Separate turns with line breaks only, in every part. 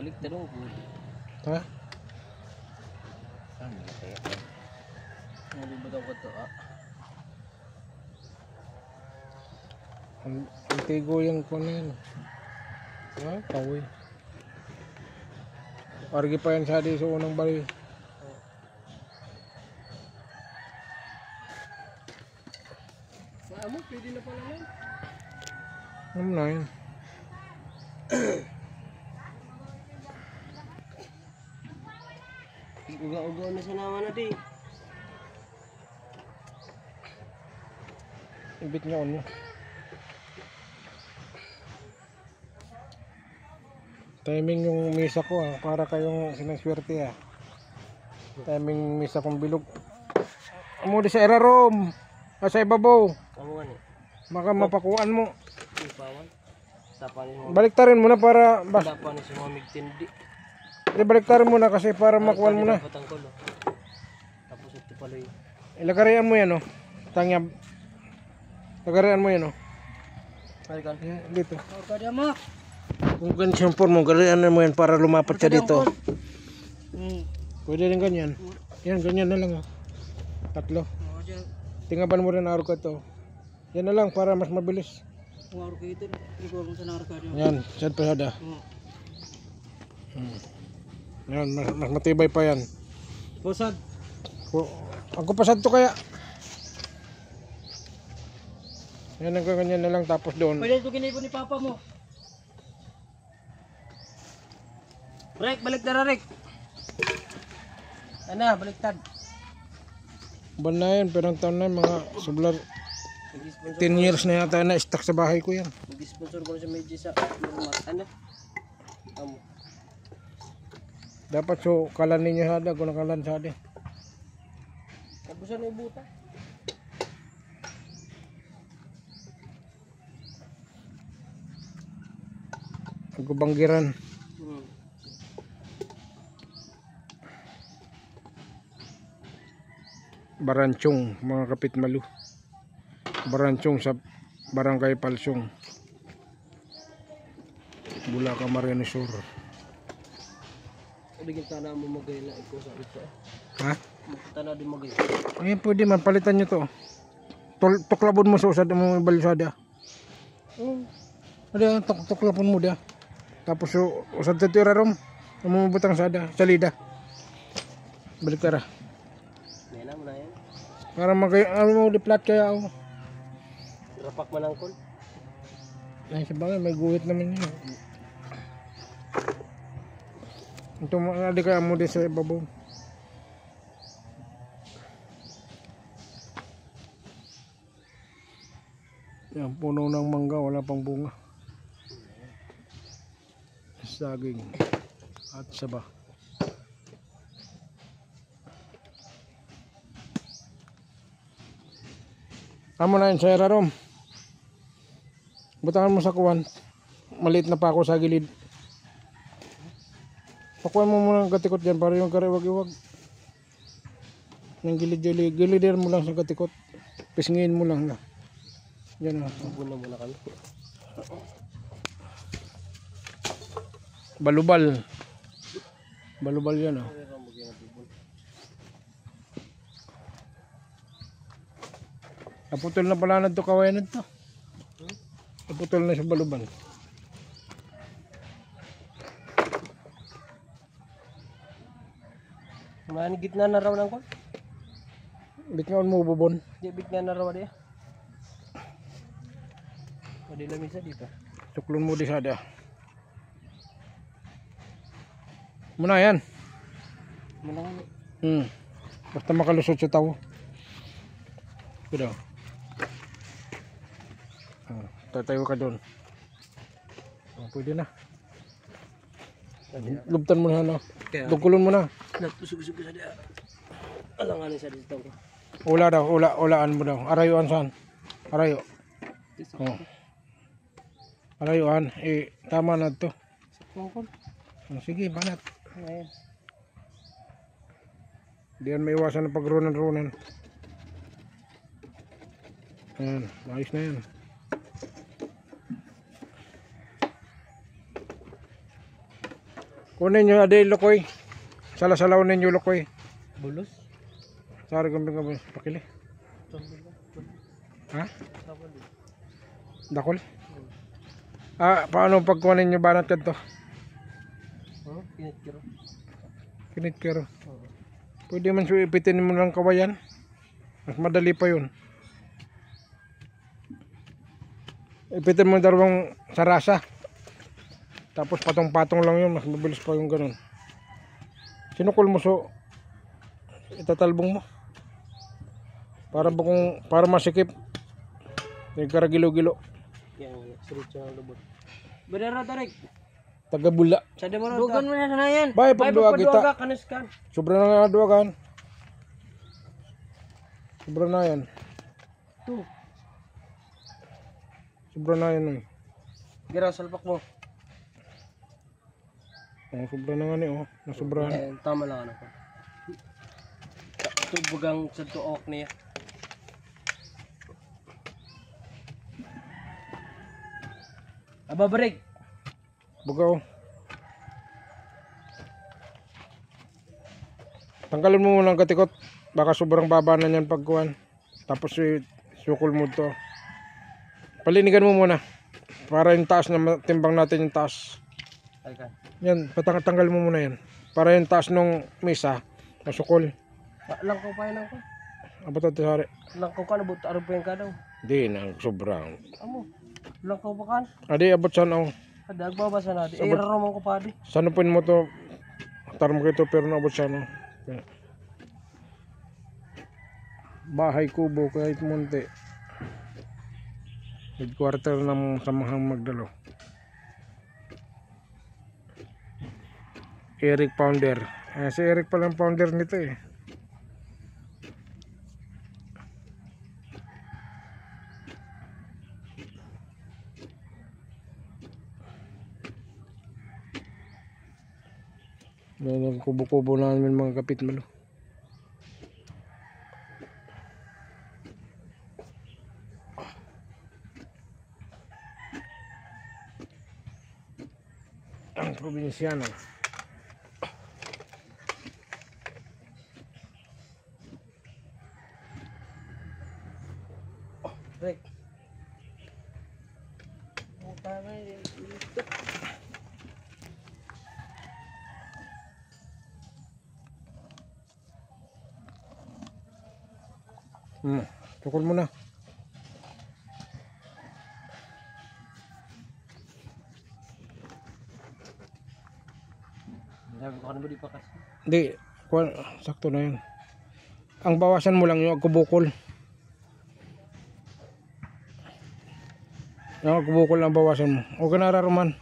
Balik tanong ko.
Ha?
Ano kaya? Ano ba daw ko to?
Ang tigo yung kung ano yan. Ha? Kawi. Pargi pa yan sa di sa unang bali.
Maamo, pwede na pala lang.
Ano na yun?
Uga-uga na sa naman na di.
Ibit niya on. Timing yung misa ko para kayong sinaswerte Timing misa kong bilog. Amo di sa erarom. Sa ibabaw.
Kamu kan eh.
Maka mapakuan mo.
Ipawan. Tapanin mo.
Baliktarin mo na para
Tapanin si mga migtindi.
Di baliktarin mo na kasi para makuan mo na.
Tapos ito pala yun.
Ilagarian mo yan Tangyab. Lagarian mo yan
Balikan.
Dito.
Kaya mo.
Kung ganyan mo, garian mo yan para lumapat siya dito. Pwede rin ganyan. Yan, ganyan na lang. Tatlo. Tingaban mo rin araw ka to. Yan na lang para mas mabilis.
Araw ka ito. Ikaw mo sa narka.
Yan, sad pasada. Yan, mas matibay pa yan.
Pasad.
Ako pasad to kaya. Yan ang ganyan na lang tapos doon.
Pwede ito kinipon ni Papa mo. Rek, baliktad na Rek. Ano, baliktad.
Ban na yan, pero ang taon na mga sublar. 10 years na yata na stuck sa bahay ko yan.
Mag-sponsor ko na sa medyo sa ano?
Dapat so kalan ninyo sada, kung nakalan sada.
Tapusan na yung buta.
Agubanggiran. Baranchong, mga kapitmalu. Baranchong sa Barangay Palsong, Bulacan, Mariano Sur.
Bigyan tana mo magay na iko sa ito.
Ha?
Tana din magay.
Ay, pwede man palitan nyo to. Tuklabon mo sa usad mo balisada. Ada tuklabon mo dia. Tapos usad tira rom. Mo butang sada, salida. Balik tara.
Nena mo na yan.
Para magay mo di plat kaya ako.
Rapak manangkol.
Ay, sabagay may guhit naman yun. Ito mga di kaya mo di sa ibabaw. Yan, puno ng mangga, wala pang bunga. Saging at saba. Tama na yun sa erarom. Butangan mo sa kuwan. Maliit na pa ako sa gilid. Pakuan mo muna ang katikot dyan para yung kariwag-iwag. Yung gilid mo lang sa katikot. Pisngin mo lang na. Yan na.
Buna muna kami.
Balubal. Balubal yan Naputol na pala na ito kawayan ito. Naputol na sa balubal.
Mani gitna na raw nang kon.
Bitngaon mo bubon.
Di gitna na raw dia. Pwede lang isa dito.
Tuklon mo di sada. Muna yan.
Muna.
Basta makalusot sa tao. Pero tatayo ka doon. Pwede na. Lubtan mo na Dukulon mo na.
Nagpusog-usog sa dia. Alangan sa dito ko.
Ula daw, ulaan mo daw. Arayuan saan? Arayo. Arayuan, tama na to. Sige, banat.
Ngayon.
Diyan may iwasan ng pagrunan-runan. Ayan, ayos na yan. Kunin nyo, aday lokoy. Salasalaw ninyo lokoy.
Bulos.
Sari kong bingka pakili. Ha? Dakol? Paano pag kunin nyo banat ka to?
Kinitkiro.
Kinitkiro. Pwede man siya ipitin mo ng kawayan. Mas madali pa yun. Ipitin mo dalawang sarasa. Tapos patong-patong lang yun. Mas mabilis pa yung ganun. Sinukol mo so itatalbong mo. Para masikip. Nagkaragilo-gilo.
Yan, sulit siya ng lubot. Badara tarik.
Tagabula.
Sa demaro. Dugan mo na sana yan.
Bay pagduwa kita.
Kanuskan.
Sobra na nga duwagan. Sobra na yan.
Tu.
Sobra na yan eh.
Gira salpak mo.
Sobra na nga ni oh. Nasobra.
Tama lang ano ko. Tubugang sa tuok niya. Ababrik.
Bugaw. Tanggalin mo muna ang katikot. Baka sobrang baba na yan pagkuhan. Tapos sukol mo to. Palinigan mo muna. Para yung taas na timbang natin yung taas.
Okay.
Yan, patanggal mo muna yan. Para yung taas ng mesa, masukol.
Lang ko pa yun ako.
Abot ito sari.
Lang ko ka na buta araw pa yung kadaw.
Di na, sobrang.
Amo. Lang ko pa kan.
Adi, abot saan ako.
Adag babasa natin. Eh, raroman ko pa di.
Sanupin mo to. Tarmo ko ito pero naabot siya no. Bahay kubo kahit munti. Headquarter ng Samahang Magdalo. Eric Founder. Si Eric pala ang founder nito eh. Yan ang kubo-kubo namin mga kapit malo. Ang probinsyano.
Rek.
Tukol mo na.
Sabi ko ano ba di pa kasi.
Hindi, sakto na yan. Ang bawasan mo lang yung agkubukol. Yung agkubukol ang bawasan mo. Huwag ka nararuman.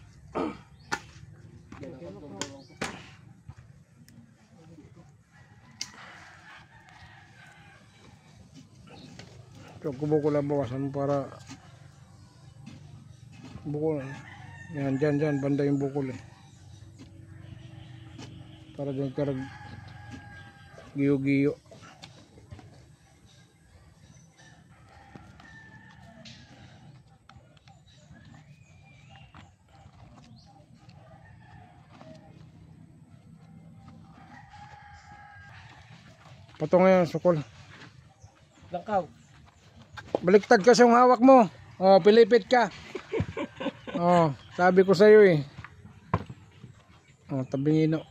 Yung agkubukol ang bawasan mo para bukol. Yan, dyan, banda yung bukol eh. Para dyan karag giyo-giyo. Pato ngayon, sukol.
Langkaw.
Baliktad kasi yung hawak mo. Oh, pilipit ka. Oh, sabi ko sa'yo eh. Oh, tabingino.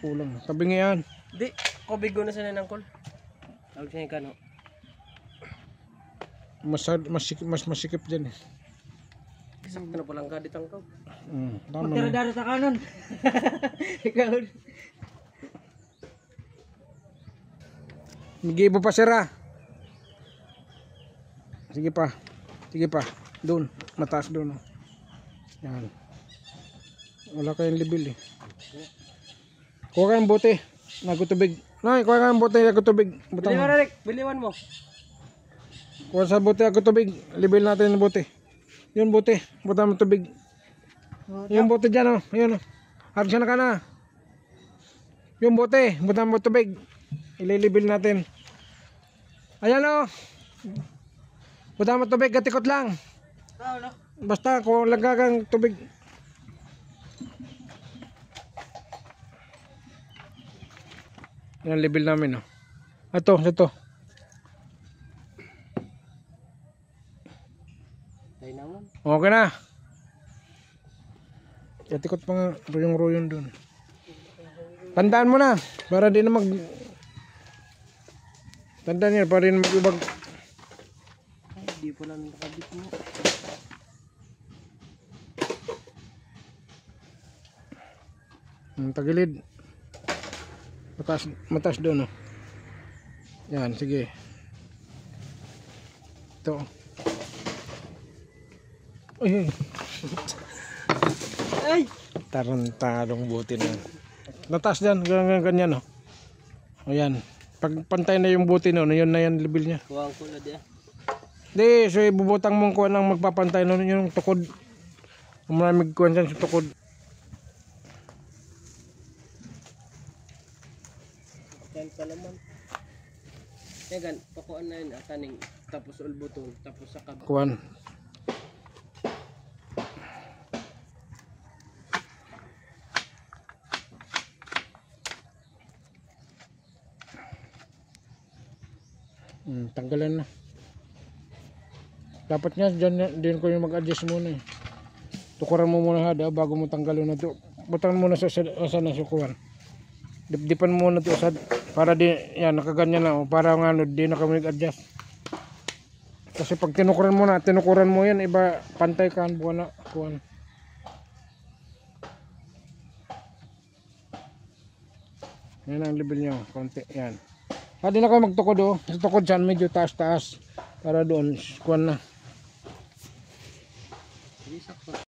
Kulang. Tabingi yan.
Di, kobigo na sana ng kol. Tawag siya yung kano.
Mas masikip dyan eh.
Isang na palang ka ditang ka.
Tama na.
Magtiradaro sa kanon. Ikaw.
Migibo pa sira. Sige pa. Sige pa. Doon. Mataas doon. Oh. Yan. Wala kayong libil eh. Kuha kayong bote. Nagutubig. Nay, kuha kayong bote. Nagutubig.
Bili mo Rick. Biliwan mo.
Kuha sa bote. Nagutubig. Libil natin yung bote. Yun bote. Buta mo tubig. Yung bote dyan oh. Yun oh. Harap na ka na. Yung bote. Buta mo tubig. Ililibil natin. Ayan oh. Buta mo tubig. Gatikot lang. Basta kung lagagang tubig. Yan level namin, oh. Ito.
Tayo naman.
Okay na. Yatikot pa nga ruyong-ruyong dun. Tandaan mo na para di na tandaan niya para di na mag-ibag.
Ay, di pala nakabit mo.
Tagilid. Mataas doon, oh. Yan, sige. Ito. Ay.
Ay!
Tarong buti na. Nataas dyan, ganyan, oh. Ayan. Pag pantay na yung buti no, yun na yan level niya.
Kuwang ko na diya.
Di, so ibubutang mong kuha ng magpapantay no, yung tukod. Maraming kuha dyan sa tukod.
Yan pa naman. Yan, pakuan na yun, kaning tapos ulbuton, tapos sa kab.
Kuhan. Tanggalan na. Dapat nga dyan din ko yung mag-adjust muna eh. Tukuran mo muna hada bago mo tanggalin na ito. Butang muna sa nasukuhan. Dipdipan mo muna ito para di yan nakaganyan na o para nga di na kami nag-adjust. Kasi pag tinukuran mo yan iba pantay ka buwan na kuhan. Yan ang level nyo, konti yan. Pwede na kayo magtukod oh. Sa tukod dyan medyo taas-taas para doon kuhan na.
Hindi sakto.